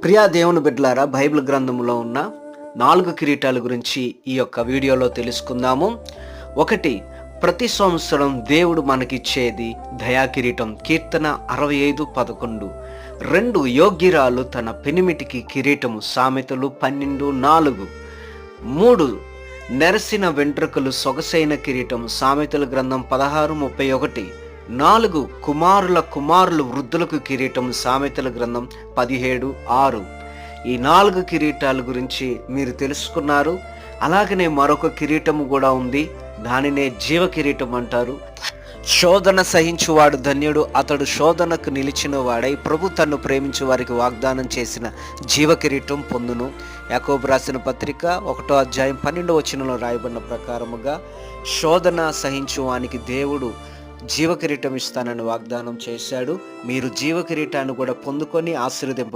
ప్రియా దేవుని బిడ్డలారా, బైబిల్ గ్రంథంలో ఉన్న 4 కిరీటాల గురించి ఈ యొక్క వీడియోలో తెలుసుకుందాము. 1, ప్రతి సంవత్సరం దేవుడు మనకిచ్చేది దయా కిరీటం, కీర్తన 65:11. 2, యోగ్యురాలు తన పెనిమిటికి కిరీటము, సామెతలు 12:4. 3, నెరసిన వెంట్రుకలు సొగసైన కిరీటం, సామెతల గ్రంథం 16:31. 4, కుమారులు వృద్ధులకు కిరీటం, సామెతల గ్రంథం 17:6. ఈ 4 కిరీటాల గురించి మీరు తెలుసుకున్నారు. అలాగనే మరొక కిరీటము కూడా ఉంది, దానినే జీవ కిరీటం అంటారు. శోధన సహించువాడు ధన్యుడు, అతడు శోధనకు నిలిచిన వాడై ప్రభు తన్ను ప్రేమించు వారికి వాగ్దానం చేసిన జీవ కిరీటం పొందును. యాకోబు రాసిన పత్రిక 1:12 రాయబడిన ప్రకారముగా శోధన సహించు వానికి దేవుడు జీవ కిరీటం ఇస్తానని వాగ్దానం చేశాడు. మీరు జీవ కిరీటాన్ని కూడా పొందుకొని ఆశీర్వదింప